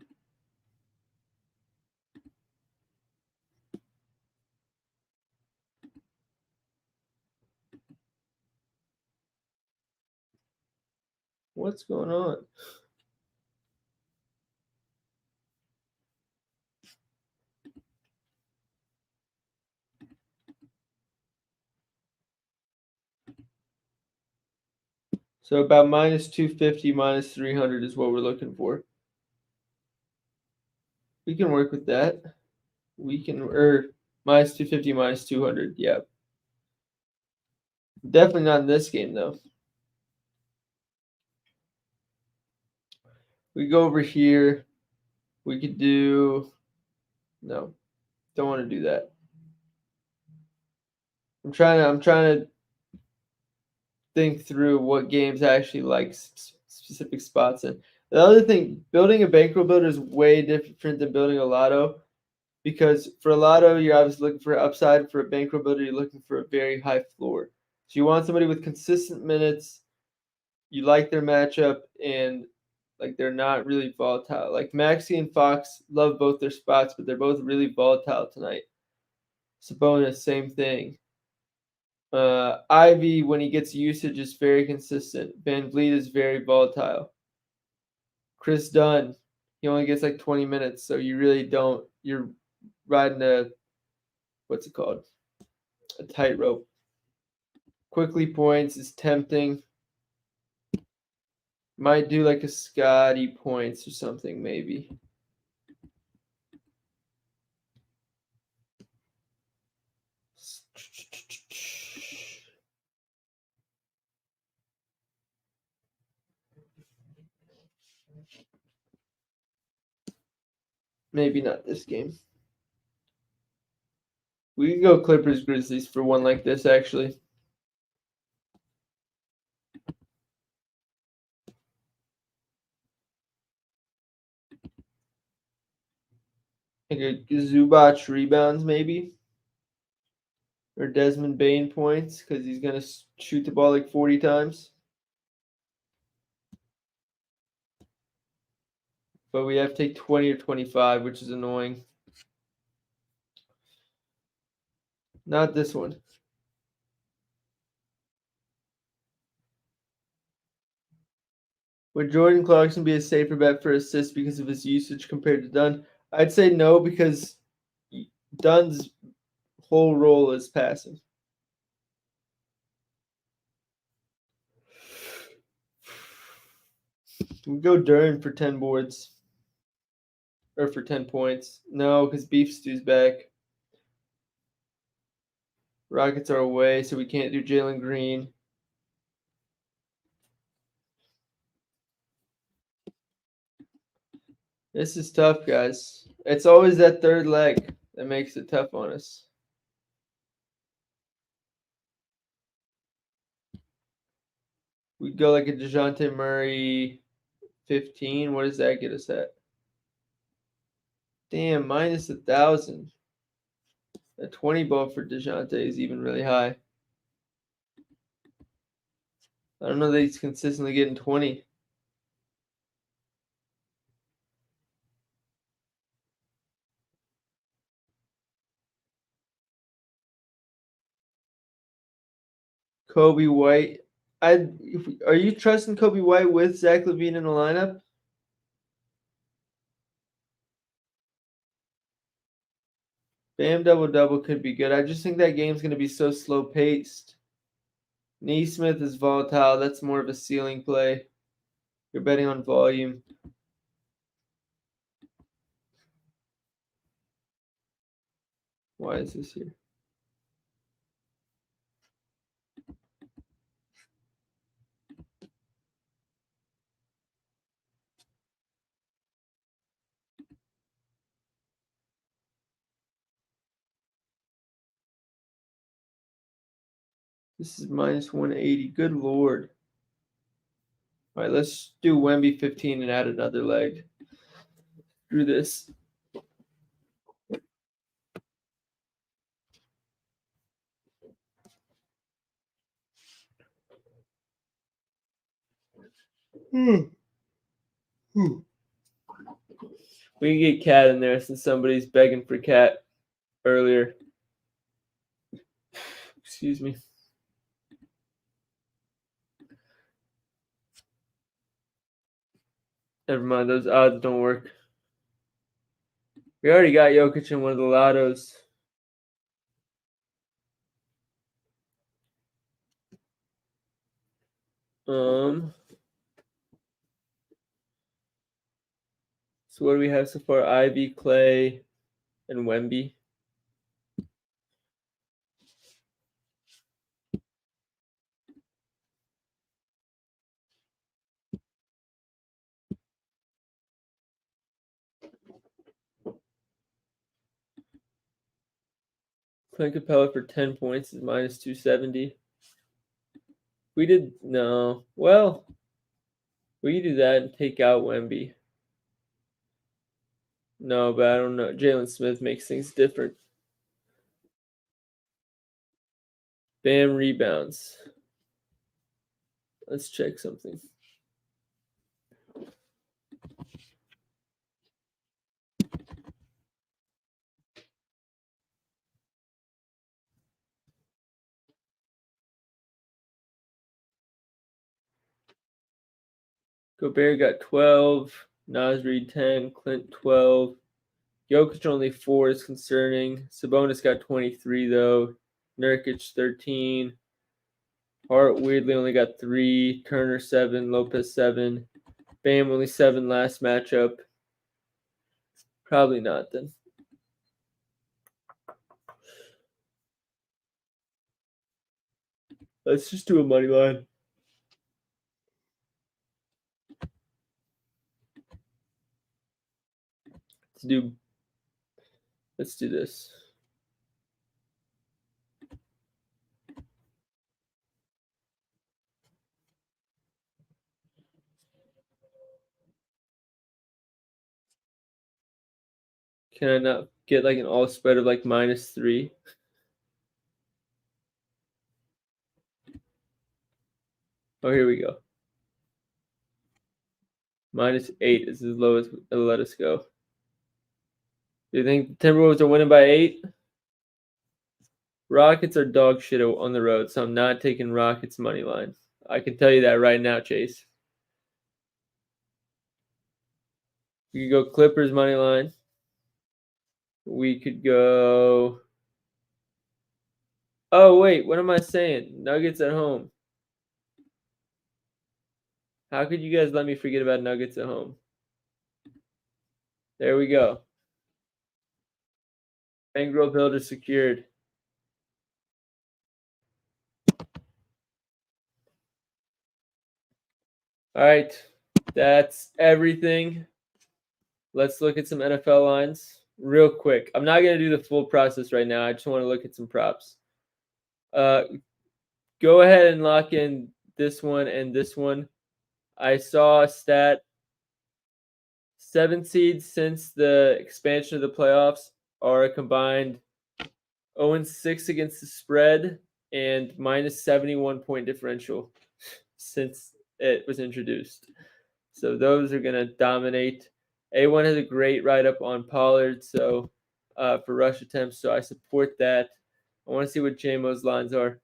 What's going on? So about minus 250, minus 300 is what we're looking for. We can work with that. We can, or minus 250, minus 200. Yeah. Definitely not in this game, though. We go over here. We could do, no, don't want to do that. I'm trying to think through what games I actually like specific spots in. The other thing, building a bankroll builder is way different than building a lotto, because for a lotto, you're obviously looking for upside. For a bankroll builder, you're looking for a very high floor. So you want somebody with consistent minutes. You like their matchup, and like they're not really volatile. Like Maxi and Fox love both their spots, but they're both really volatile tonight. Sabonis, same thing. Ivy, when he gets usage, is very consistent. Van Vliet is very volatile. Chris Dunn, he only gets like 20 minutes, so you really don't. You're riding a what's it called? A tightrope. Quickly points is tempting. Might do like a Scotty points or something, maybe. Maybe not this game. We could go Clippers Grizzlies for one like this, actually. Like a Zubac rebounds, maybe. Or Desmond Bain points, because he's going to shoot the ball like 40 times. But we have to take 20 or 25, which is annoying. Not this one. Would Jordan Clarkson be a safer bet for assists because of his usage compared to Dunn? I'd say no, because Dunn's whole role is passing. We go Duran for 10 boards. Or for 10 points. No, because Beef Stew's back. Rockets are away, so we can't do Jalen Green. This is tough, guys. It's always that third leg that makes it tough on us. We go like a DeJounte Murray 15. What does that get us at? Damn, minus 1,000. A 20 ball for DeJounte is even really high. I don't know that he's consistently getting 20. Kobe White. Are you trusting Kobe White with Zach LaVine in the lineup? Bam double-double could be good. I just think that game's going to be so slow-paced. Neesmith is volatile. That's more of a ceiling play. You're betting on volume. Why is this here? This is minus 180. Good Lord. All right, let's do Wemby 15 and add another leg. Through this. We can get Cat in there since somebody's begging for Cat earlier. Excuse me. Never mind, those odds don't work. We already got Jokic in one of the lottos. So what do we have so far? Ivy, Clay, and Wemby. Clint Capella for 10 points is minus 270. We did no. Well, we do that and take out Wemby. No, but I don't know. Jalen Smith makes things different. Bam rebounds. Let's check something. Gobert got 12. Nas Reed 10. Clint 12. Jokic only 4 is concerning. Sabonis got 23 though. Nurkic 13. Hart weirdly only got 3. Turner 7. Lopez 7. Bam only 7 last matchup. Probably not then. Let's just do a money line. Let's do this. Can I not get like an all spread of like -3? Oh, here we go. -8 is as low as it'll let us go. Do you think the Timberwolves are winning by 8? Rockets are dog shit on the road, so I'm not taking Rockets money line. I can tell you that right now, Chase. We could go Clippers money line. We could go. Oh wait, what am I saying? Nuggets at home. How could you guys let me forget about Nuggets at home? There we go. Bangrove Builder secured. All right, that's everything. Let's look at some NFL lines real quick. I'm not going to do the full process right now. I just want to look at some props. Go ahead and lock in this one and this one. I saw a stat. 7 seeds since the expansion of the playoffs are a combined 0-6 against the spread and -71 point differential since it was introduced. So those are going to dominate. A1 has a great write-up on Pollard for rush attempts, so I support that. I want to see what JMO's lines are.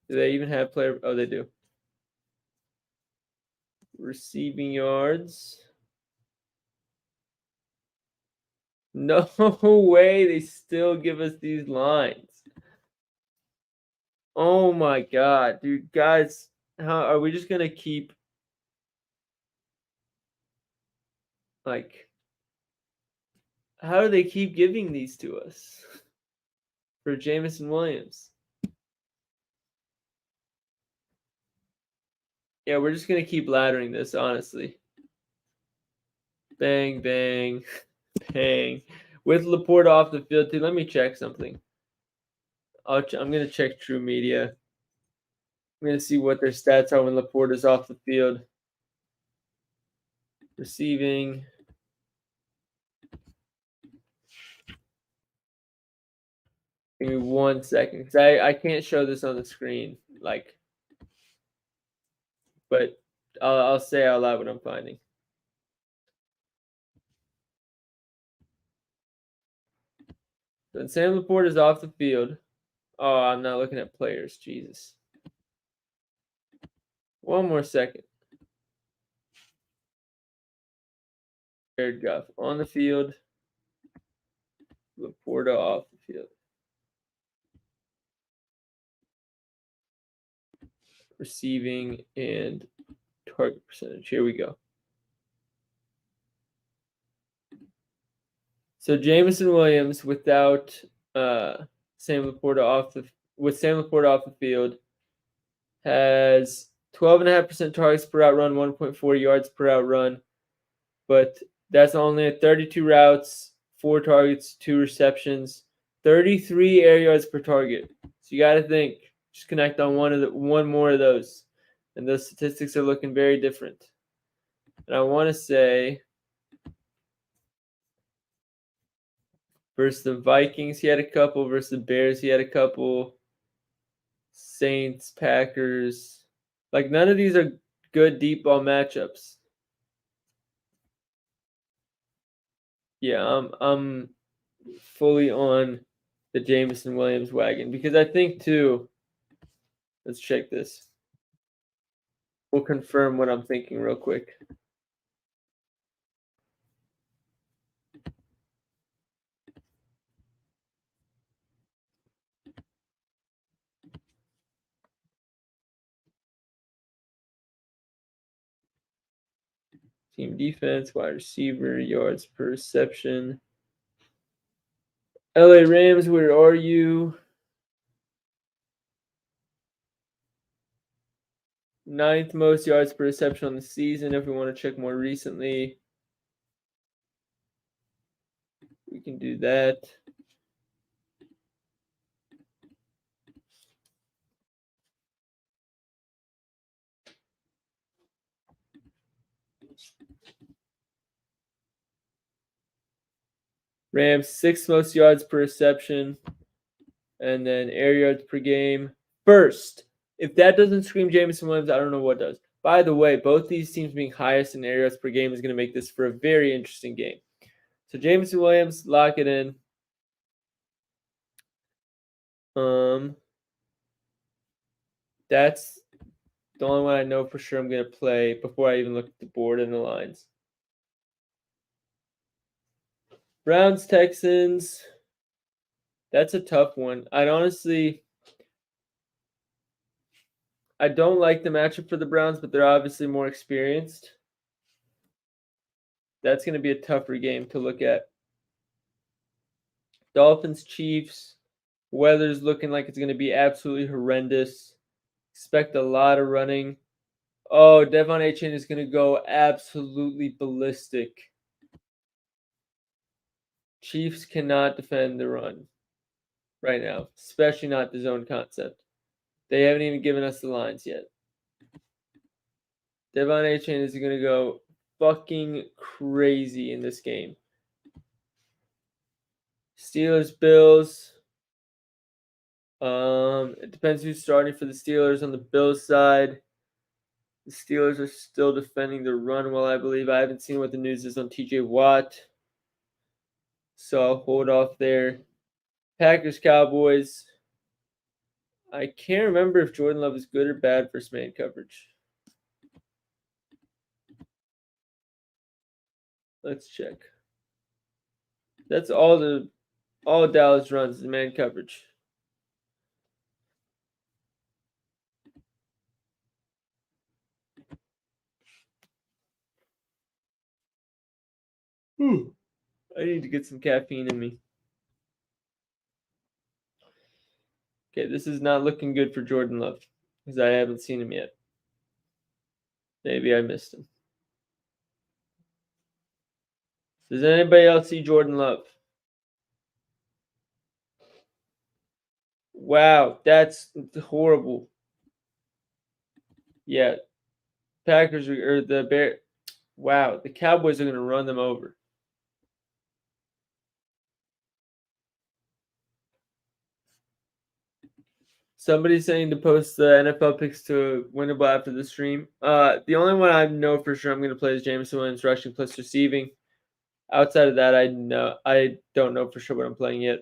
Do they even have player? Oh, they do. Receiving yards. No way they still give us these lines. Oh my god, dude. Guys, how are we just going to keep like how do they keep giving these to us for Jameson Williams? Yeah, we're just going to keep laddering this, honestly. Bang, bang, bang. With Laporta off the field, too. Let me check something. I'm going to check True Media. I'm going to see what their stats are when Laporta's off the field. Receiving. Give me 1 second, because I can't show this on the screen, but I'll say out loud what I'm finding. So when Sam Laporta is off the field, oh, I'm not looking at players. Jesus. 1 more second. Jared Goff on the field. Laporta off the field. Receiving and target percentage. Here we go. So Jameson Williams without Sam Laporta off the field has 12.5% targets per out run, 1.4 yards per out run, but that's only at 32 routes, 4 targets, 2 receptions, 33 air yards per target. So you got to think, just connect on one more of those, and those statistics are looking very different. And I want to say versus the Vikings, he had a couple. Versus the Bears, he had a couple. Saints, Packers. Like, none of these are good deep ball matchups. Yeah, I'm fully on the Jameson Williams wagon because I think too. Let's check this. We'll confirm what I'm thinking real quick. Team defense, wide receiver, yards per reception. LA Rams, where are you? 9th most yards per reception on the season. If we want to check more recently, we can do that. Rams 6th most yards per reception, and then air yards per game. First, if that doesn't scream Jameson Williams, I don't know what does. By the way, both these teams being highest in air yards per game is going to make this for a very interesting game. So Jameson Williams, lock it in. That's the only one I know for sure I'm going to play before I even look at the board and the lines. Browns, Texans. That's a tough one. I don't like the matchup for the Browns, but they're obviously more experienced. That's going to be a tougher game to look at. Dolphins, Chiefs. Weather's looking like it's going to be absolutely horrendous. Expect a lot of running. Oh, Devon Achane is going to go absolutely ballistic. Chiefs cannot defend the run right now, especially not the zone concept. They haven't even given us the lines yet. Devon Achane is going to go fucking crazy in this game. Steelers, Bills. It depends who's starting for the Steelers on the Bills side. The Steelers are still defending the run well, I believe. I haven't seen what the news is on TJ Watt, so I'll hold off there. Packers, Cowboys. I can't remember if Jordan Love is good or bad for man coverage. Let's check. That's all Dallas runs is man coverage. I need to get some caffeine in me. Okay, this is not looking good for Jordan Love because I haven't seen him yet. Maybe I missed him. Does anybody else see Jordan Love? Wow, that's horrible. Yeah, Packers or the Bear. Wow, the Cowboys are going to run them over. Somebody's saying to post the NFL picks to winnable after the stream. The only one I know for sure I'm going to play is Jameson Williams rushing plus receiving. Outside of that, I don't know for sure what I'm playing yet.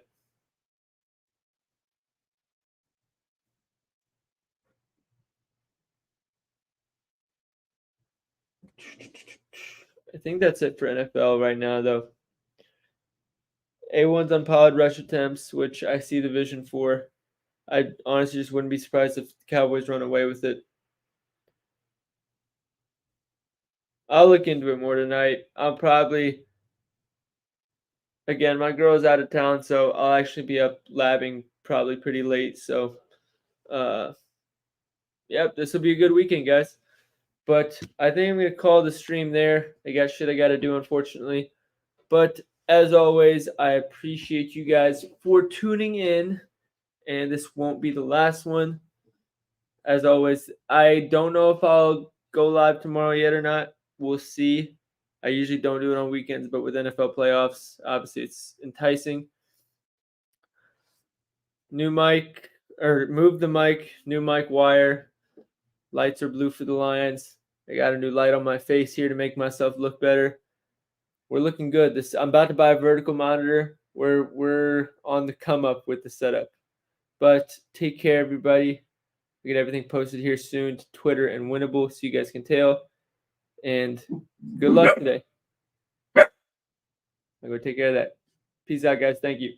I think that's it for NFL right now, though. A1's on powered rush attempts, which I see the vision for. I honestly just wouldn't be surprised if the Cowboys run away with it. I'll look into it more tonight. I'll probably, again, my girl's out of town, so I'll actually be up labbing probably pretty late. So, yep, this will be a good weekend, guys. But I think I'm going to call the stream there. I got shit I got to do, unfortunately. But as always, I appreciate you guys for tuning in. And this won't be the last one. As always, I don't know if I'll go live tomorrow yet or not. We'll see. I usually don't do it on weekends, but with NFL playoffs, obviously it's enticing. New mic, or move the mic, new mic wire. Lights are blue for the Lions. I got a new light on my face here to make myself look better. We're looking good. I'm about to buy a vertical monitor. We're on the come up with the setup. But take care, everybody. We get everything posted here soon to Twitter and Winnable so you guys can tell. And good luck today. I'm going to take care of that. Peace out, guys. Thank you.